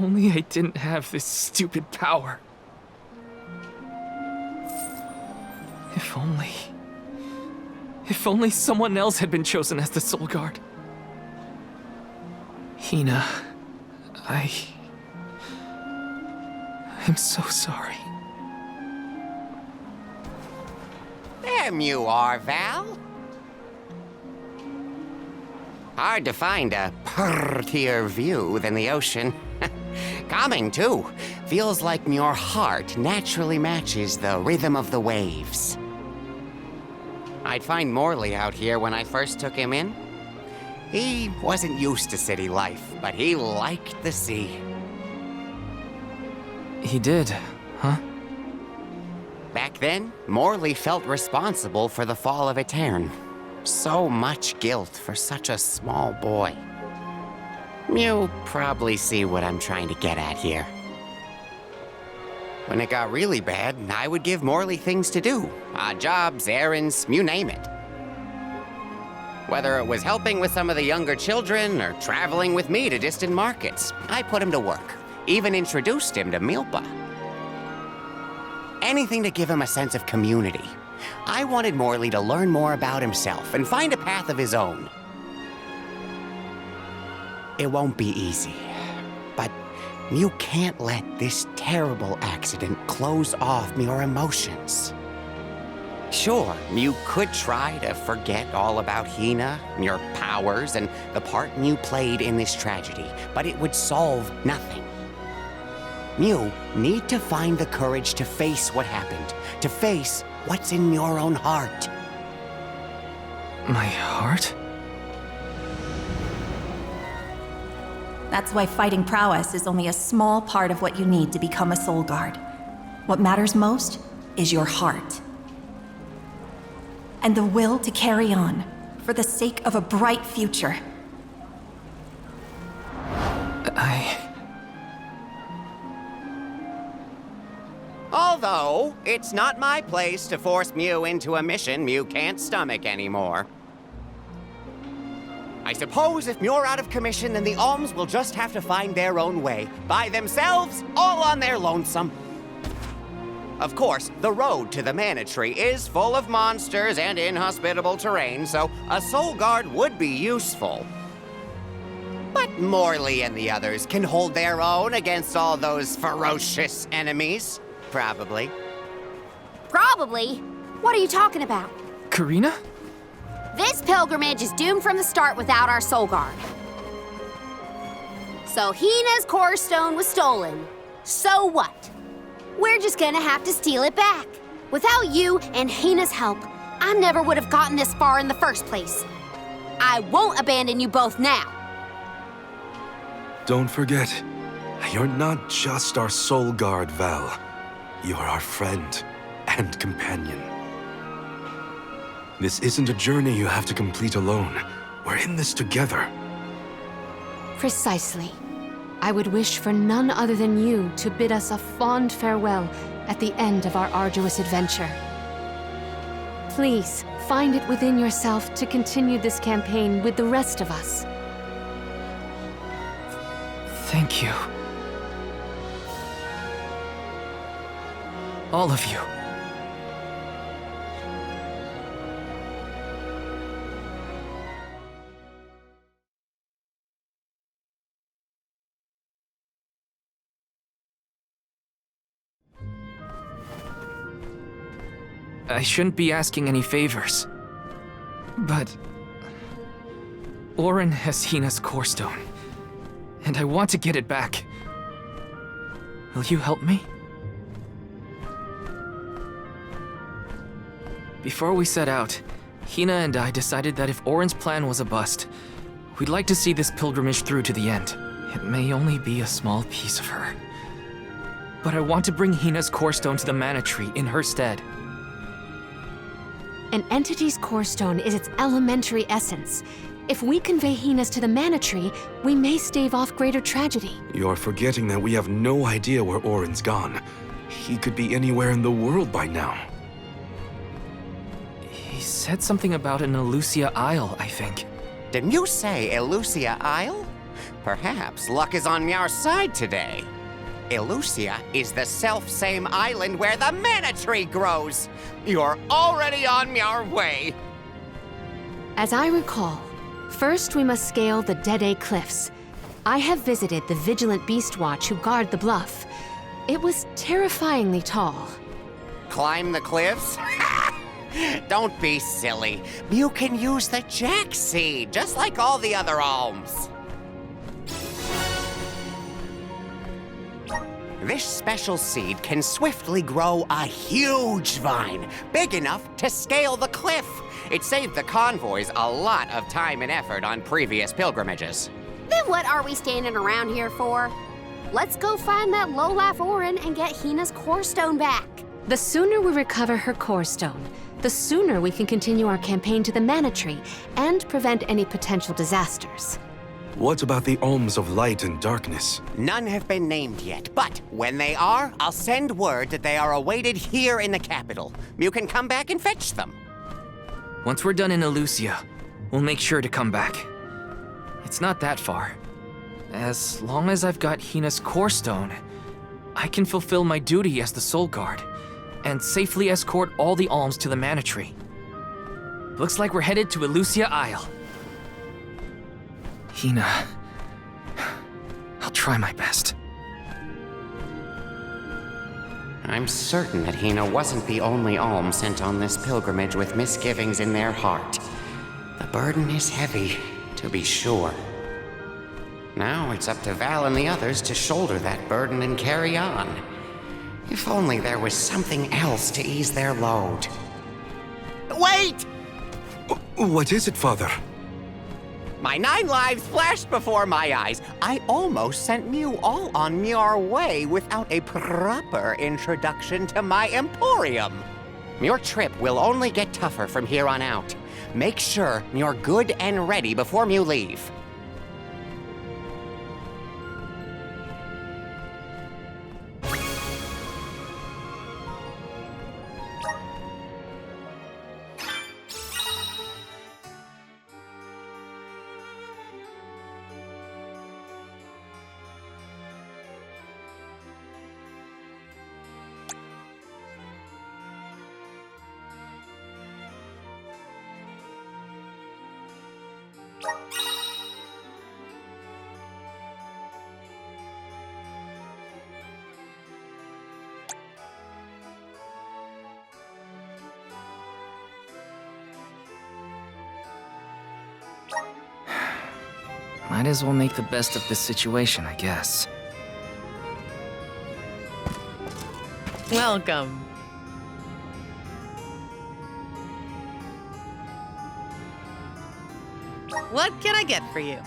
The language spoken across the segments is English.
only I didn't have this stupid power. If only... If only someone else had been chosen as the Soul Guard. Hina, I'm so sorry. There you are, Val. Hard to find a prettier view than the ocean. Calming, too. Feels like your heart naturally matches the rhythm of the waves. I'd find Morley out here when I first took him in. He wasn't used to city life, but he liked the sea. He did, huh? Back then, Morley felt responsible for the fall of Aetern. So much guilt for such a small boy. You probably see what I'm trying to get at here. When it got really bad, I would give Morley things to do. Odd jobs, errands, you name it. Whether it was helping with some of the younger children or traveling with me to distant markets, I put him to work. Even introduced him to Milpa. Anything to give him a sense of community. I wanted Morley to learn more about himself and find a path of his own. It won't be easy, but you can't let this terrible accident close off your emotions. Sure, you could try to forget all about Hina, your powers, and the part you played in this tragedy, but it would solve nothing. You need to find the courage to face what happened, to face what's in your own heart. My heart? That's why fighting prowess is only a small part of what you need to become a Soul Guard. What matters most is your heart. And the will to carry on, for the sake of a bright future. Although, it's not my place to force Mew into a mission Mew can't stomach anymore. I suppose if Muir out of commission, then the Alms will just have to find their own way. By themselves, all on their lonesome. Of course, the road to the Mana Tree is full of monsters and inhospitable terrain, so a Soul Guard would be useful. But Morley and the others can hold their own against all those ferocious enemies. Probably. Probably? What are you talking about? Karina? This pilgrimage is doomed from the start without our Soul Guard. So Hina's core stone was stolen. So what? We're just gonna have to steal it back. Without you and Hina's help, I never would have gotten this far in the first place. I won't abandon you both now. Don't forget, you're not just our Soul Guard, Val. You're our friend and companion. This isn't a journey you have to complete alone. We're in this together. Precisely. I would wish for none other than you to bid us a fond farewell at the end of our arduous adventure. Please, find it within yourself to continue this campaign with the rest of us. Thank you. All of you. I shouldn't be asking any favors, but Auron has Hina's core stone, and I want to get it back. Will you help me? Before we set out, Hina and I decided that if Auron's plan was a bust, we'd like to see this pilgrimage through to the end. It may only be a small piece of her, but I want to bring Hina's core stone to the Mana Tree in her stead. An entity's core stone is its elementary essence. If we convey Hina's to the Mana Tree, we may stave off greater tragedy. You're forgetting that we have no idea where Auron's gone. He could be anywhere in the world by now. He said something about an Elusia Isle, I think. Didn't you say Elusia Isle? Perhaps luck is on our side today. Elusia is the self-same island where the mana tree grows. You're already on our way. As I recall, first we must scale the Dede Cliffs. I have visited the Vigilant Beast Watch who guard the bluff. It was terrifyingly tall. Climb the cliffs? Don't be silly. You can use the Jack Seed, just like all the other alms. This special seed can swiftly grow a huge vine, big enough to scale the cliff. It saved the convoys a lot of time and effort on previous pilgrimages. Then what are we standing around here for? Let's go find that lowlife Orin and get Hina's core stone back. The sooner we recover her core stone, the sooner we can continue our campaign to the Mana Tree and prevent any potential disasters. What about the alms of light and darkness? None have been named yet, but when they are, I'll send word that they are awaited here in the capital. You can come back and fetch them. Once we're done in Elusia, we'll make sure to come back. It's not that far. As long as I've got Hina's core stone, I can fulfill my duty as the Soul Guard and safely escort all the alms to the Mana Tree. Looks like we're headed to Elusia Isle. Hina, I'll try my best. I'm certain that Hina wasn't the only alm sent on this pilgrimage with misgivings in their heart. The burden is heavy, to be sure. Now it's up to Val and the others to shoulder that burden and carry on. If only there was something else to ease their load. Wait! What is it, Father? My 9 lives flashed before my eyes. I almost sent you all on your way without a proper introduction to my Emporium. Your trip will only get tougher from here on out. Make sure you're good and ready before you leave. Might as well make the best of this situation, I guess. Welcome. What can I get for you?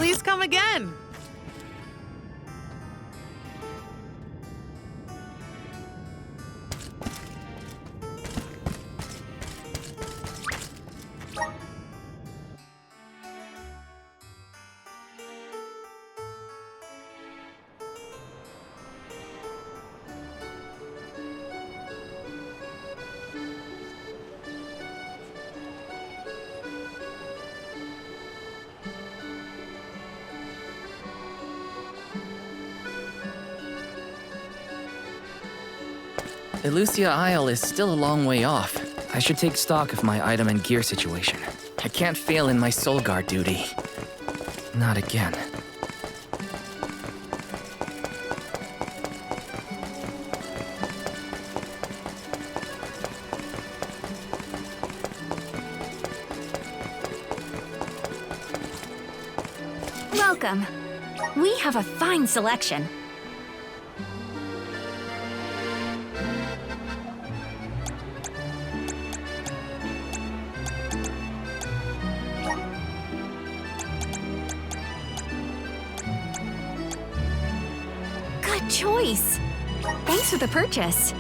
Please come again. Elusia Isle is still a long way off. I should take stock of my item and gear situation. I can't fail in my Soul Guard duty. Not again. Welcome. We have a fine selection. Good choice. Thanks for the purchase.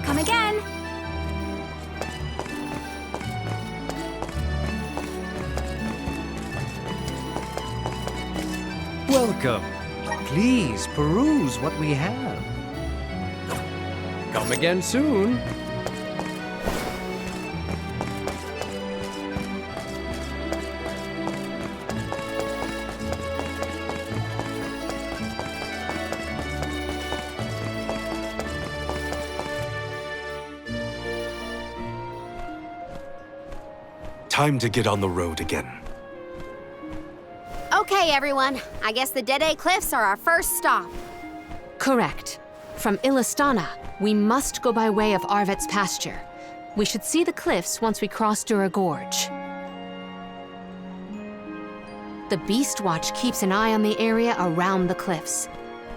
Come again. Welcome. Please peruse what we have. Come again soon. Time to get on the road again. Okay, everyone. I guess the Dede Cliffs are our first stop. Correct. From Illistana, we must go by way of Arvet's pasture. We should see the cliffs once we cross Dura Gorge. The Beast Watch keeps an eye on the area around the cliffs.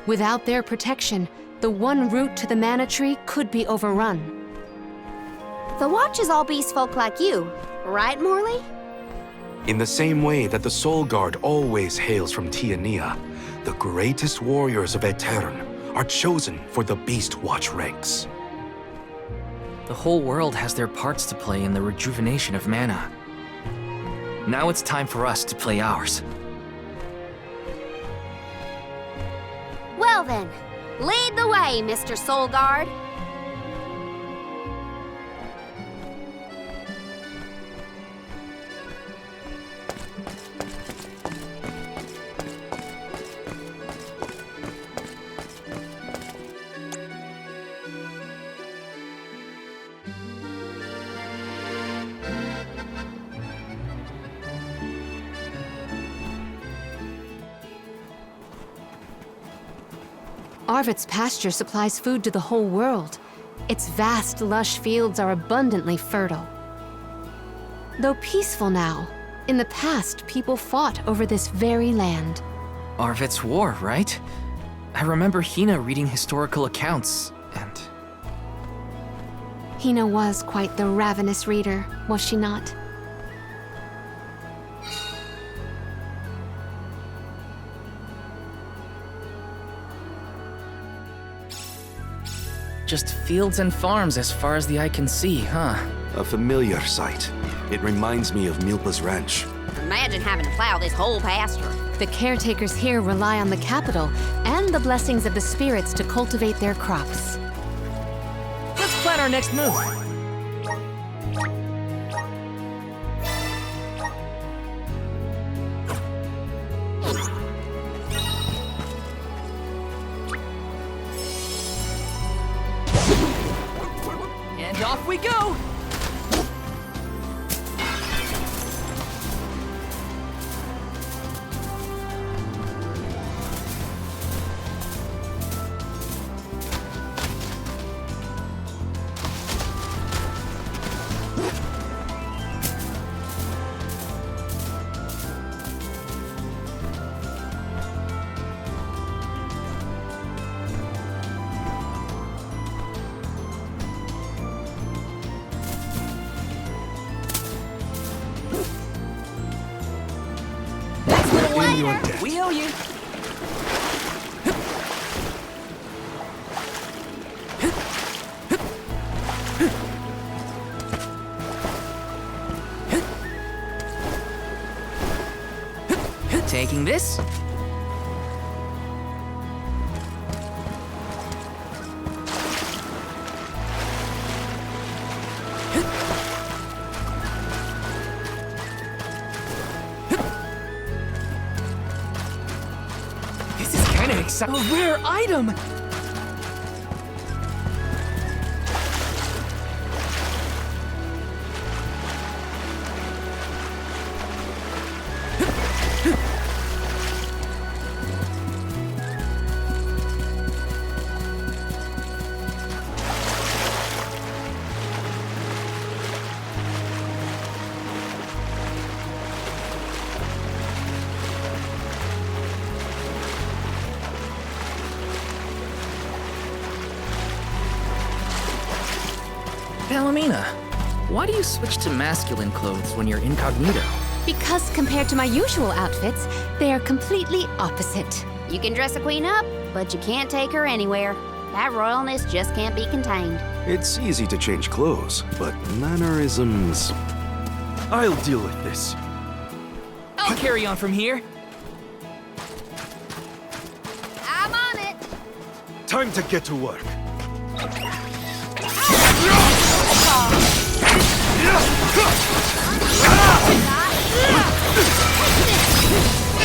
Without their protection, the one route to the Mana Tree could be overrun. The Watch is all beast folk like you, right, Morley? In the same way that the Soul Guard always hails from Tiania, the greatest warriors of Aetern are chosen for the Beast Watch ranks. The whole world has their parts to play in the rejuvenation of mana. Now it's time for us to play ours. Well then, lead the way, Mr. Soul Guard. Arvet's pasture supplies food to the whole world. Its vast, lush fields are abundantly fertile. Though peaceful now, in the past people fought over this very land. Arvet's war, right? I remember Hina reading historical accounts, and... Hina was quite the ravenous reader, was she not? Just fields and farms as far as the eye can see, huh? A familiar sight. It reminds me of Milpa's ranch. Imagine having to plow this whole pasture. The caretakers here rely on the capital and the blessings of the spirits to cultivate their crops. Let's plan our next move. And off we go! your debt. We owe you. Taking this. This is kind of exciting. A rare item! Palomina, why do you switch to masculine clothes when you're incognito? Because compared to my usual outfits, they are completely opposite. You can dress a queen up, but you can't take her anywhere. That royalness just can't be contained. It's easy to change clothes, but mannerisms... I'll deal with this. I'll carry on from here. I'm on it. Time to get to work.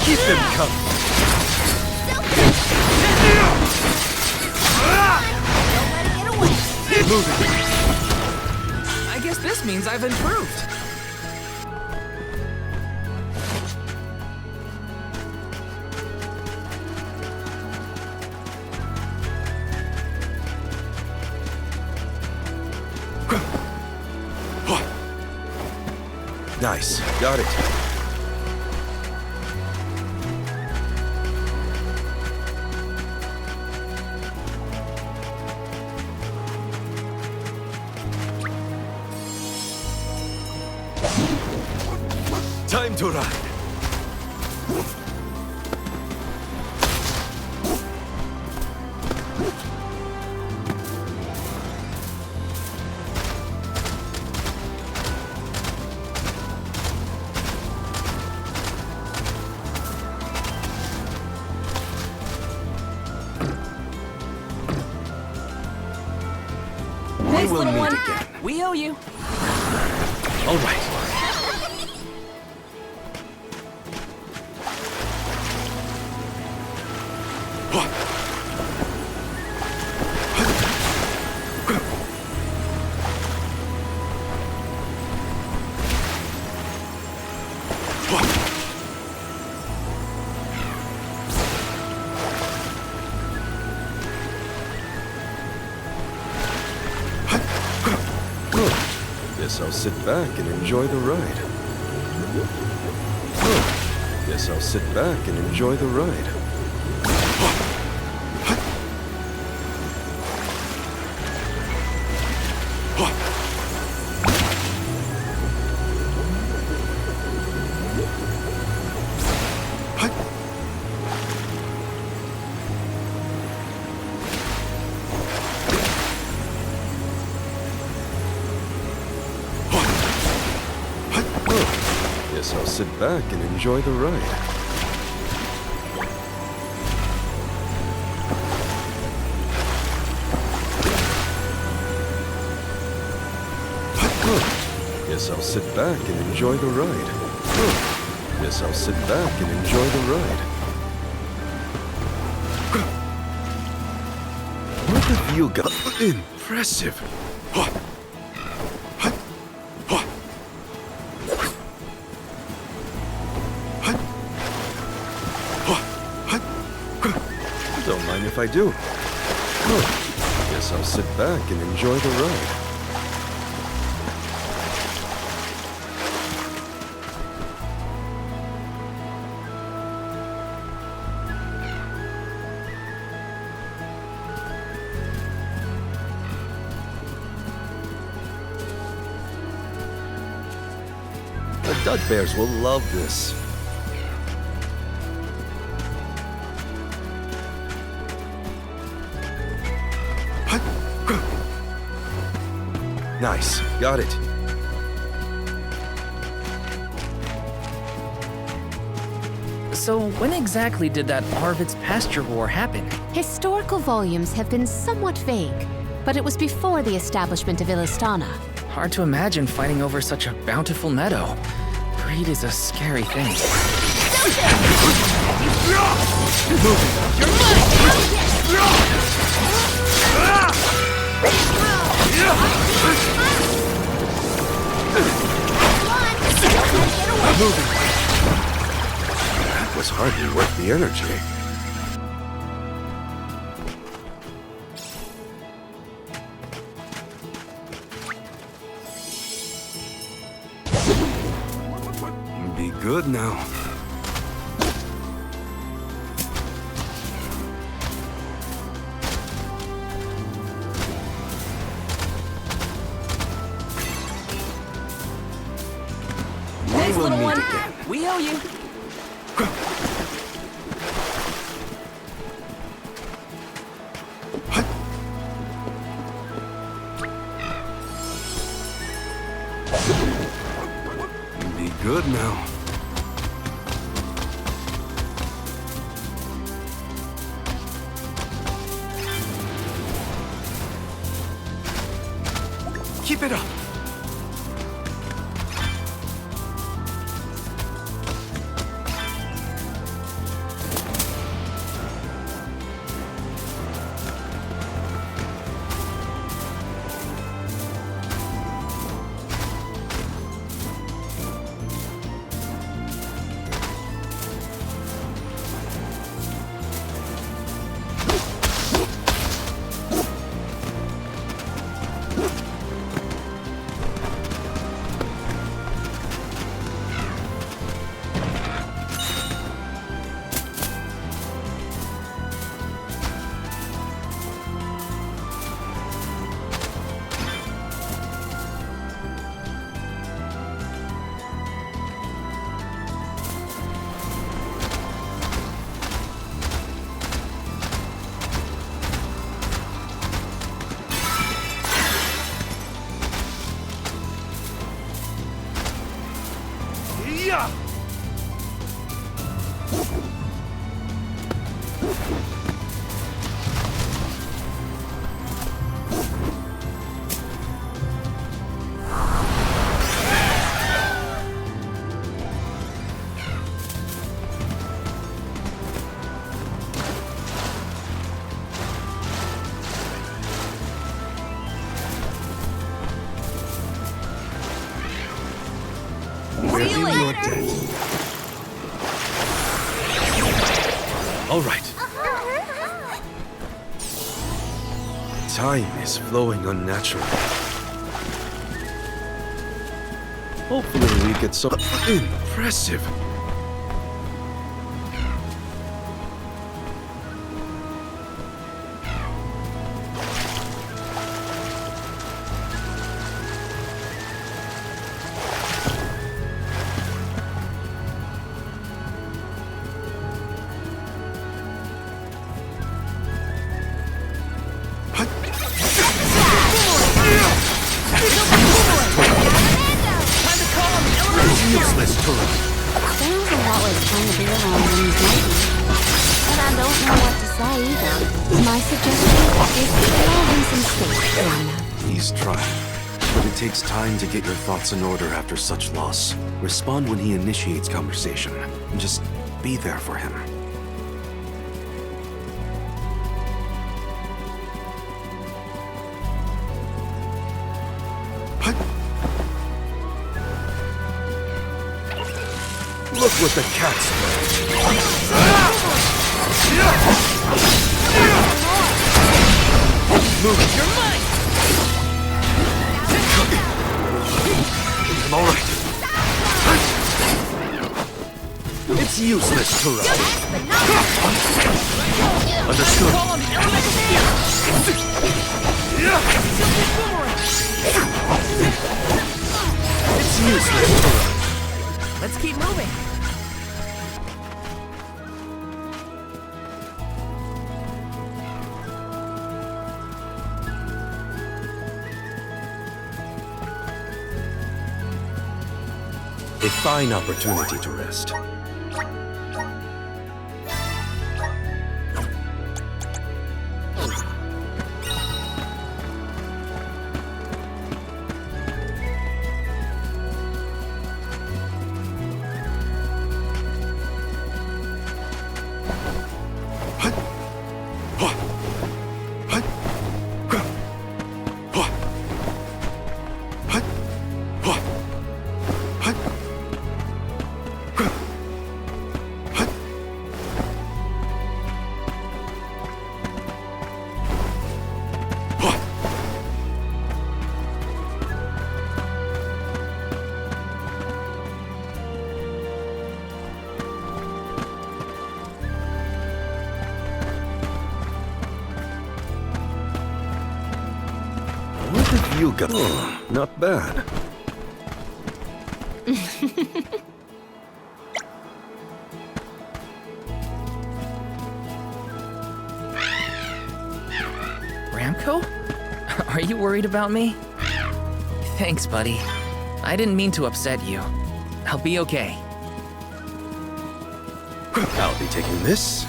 Keep them coming. Moving. I guess this means I've improved. Nice. Got it. Time to ride. We will meet again. We owe you. All right. Guess I'll sit back and enjoy the ride. Guess I'll sit back and enjoy the ride. Guess I'll sit back and enjoy the ride. Guess I'll sit back and enjoy the ride. Guess I'll sit back and enjoy the ride. What have you got? Impressive. Don't mind if I do. Guess I'll sit back and enjoy the ride. The Dud Bears will love this. Nice. Got it. So, when exactly did that Arvid's Pasture War happen? Historical volumes have been somewhat vague, but it was before the establishment of Illistana. Hard to imagine fighting over such a bountiful meadow. Greed is a scary thing. That was hardly worth the energy. Be good now. We will meet again. We owe you. Be good now. Keep it up. See you later. All right. Time is flowing unnaturally. Hopefully we get some impressive. Useless turret. Sounds a lot like trying to be around when he's mighty. And I don't know what to say either. My suggestion is to allow him some space, Joanna. He's trying. But it takes time to get your thoughts in order after such loss. Respond when he initiates conversation. And just be there for him. Look what the cat's Move it. You're mine! I'm all right. It's useless to run. Understood. It's useless to run. Let's keep moving. A fine opportunity to rest. What have you got? Oh, not bad. Ramco? Are you worried about me? Thanks, buddy. I didn't mean to upset you. I'll be okay. I'll be taking this.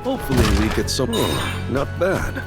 Hopefully we get some... Oh, not bad.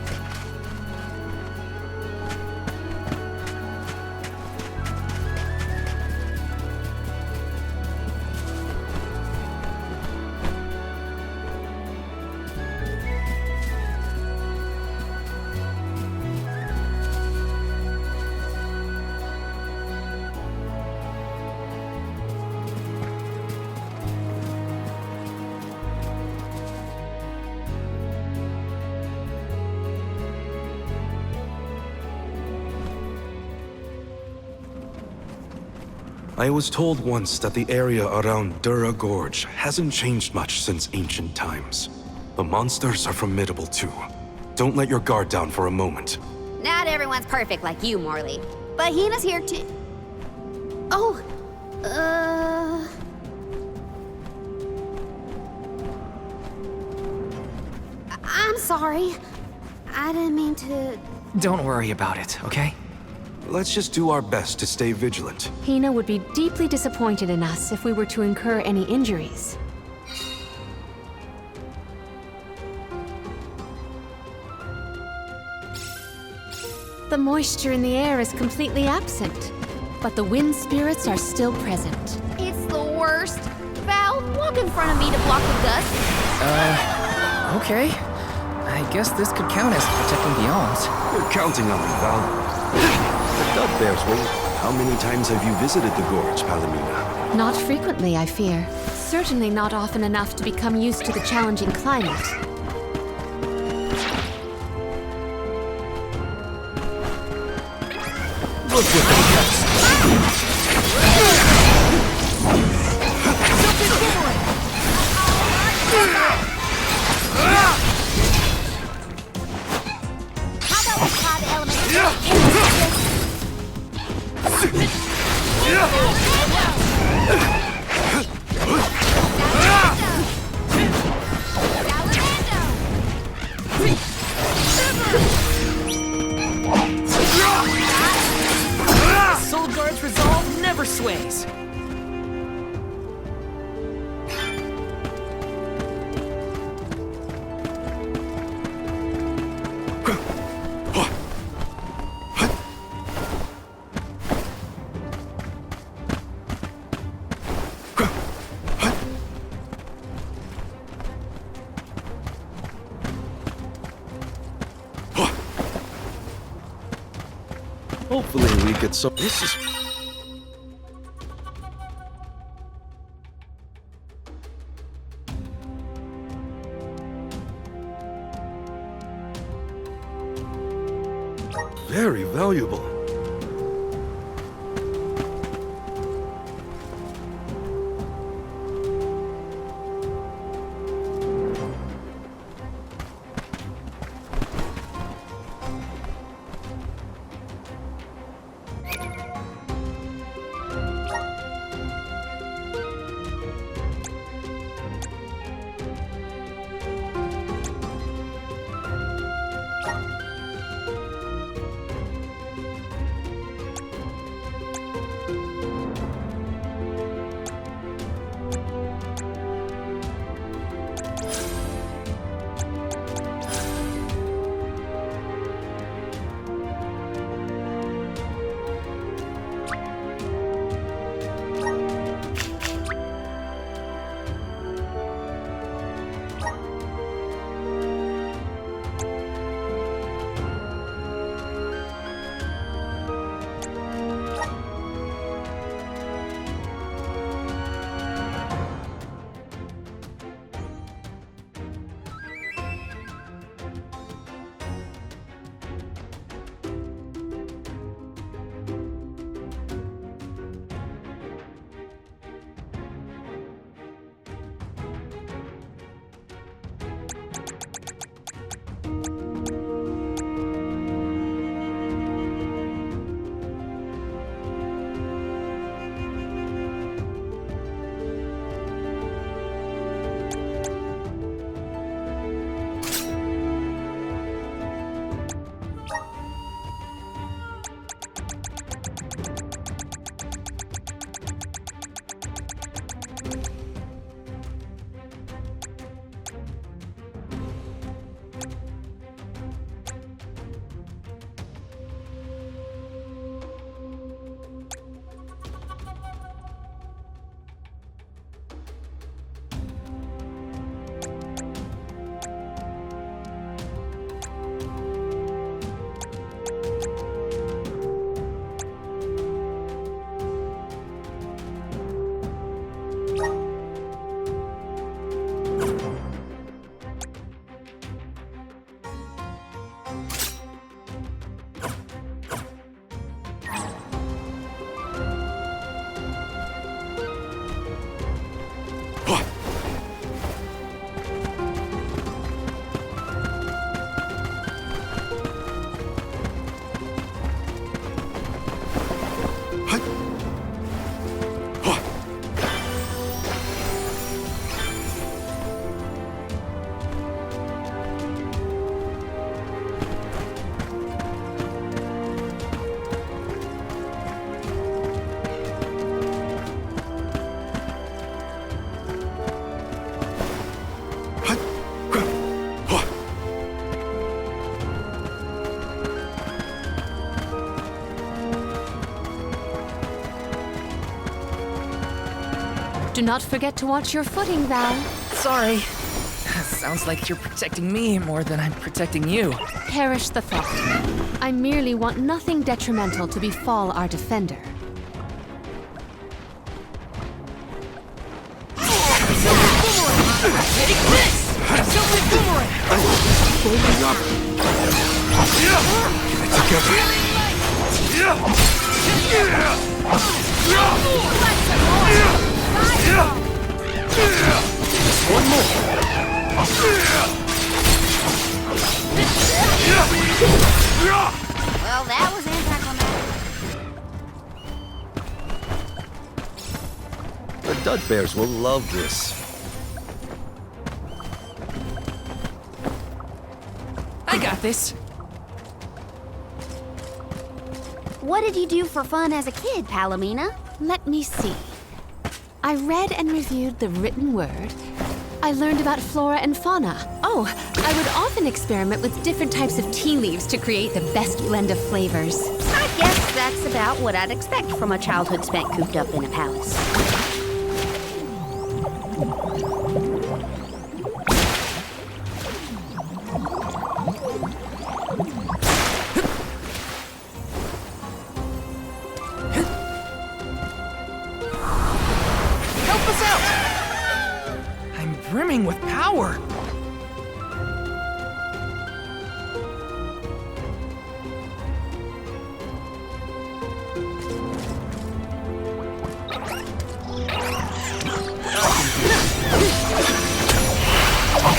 I was told once that the area around Dura Gorge hasn't changed much since ancient times. The monsters are formidable too. Don't let your guard down for a moment. Not everyone's perfect like you, Morley. But Hina's here too. Oh, I'm sorry. I didn't mean to... Don't worry about it, okay? Let's just do our best to stay vigilant. Hina would be deeply disappointed in us if we were to incur any injuries. The moisture in the air is completely absent, but the wind spirits are still present. It's the worst. Val, walk in front of me to block the dust. Okay. I guess this could count as protecting the alms. We're counting on you, Val. The dub bears wait. How many times have you visited the gorge, Palomina? Not frequently, I fear. Certainly not often enough to become used to the challenging climate. Look what they got. How about we try the elements? Soul Guard's resolve never sways. Hopefully we get some... This is... very valuable. Do not forget to watch your footing, Val. Sorry. Sounds like you're protecting me more than I'm protecting you. Perish the thought. I merely want nothing detrimental to befall our defender. Take this! Silver Boomerang! Folding up. One more. Well, that was anticlimactic. The Dud Bears will love this. I got this. What did you do for fun as a kid, Palomina? Let me see. I read and reviewed the written word. I learned about flora and fauna. Oh, I would often experiment with different types of tea leaves to create the best blend of flavors. I guess that's about what I'd expect from a childhood spent cooped up in a palace. Help us out! I'm brimming with power.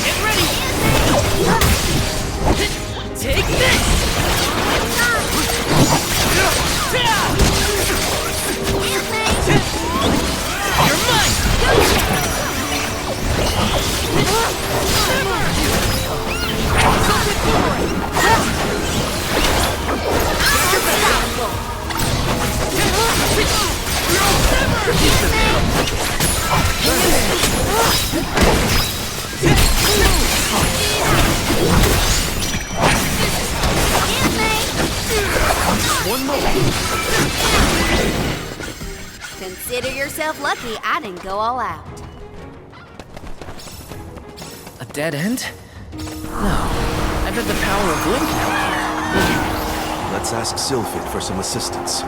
Get ready! Take this! You're mine! One more. Consider yourself lucky I didn't go all out. A dead end? No. I bet the power of Link out here. Let's ask Sylphid for some assistance.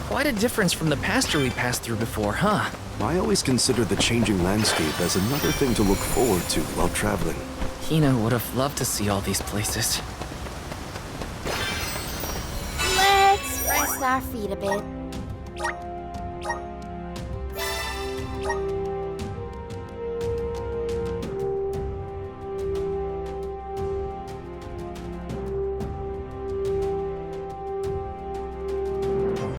Quite a difference from the pasture we passed through before, huh? I always consider the changing landscape as another thing to look forward to while traveling. Hina would have loved to see all these places. Let's rest our feet a bit.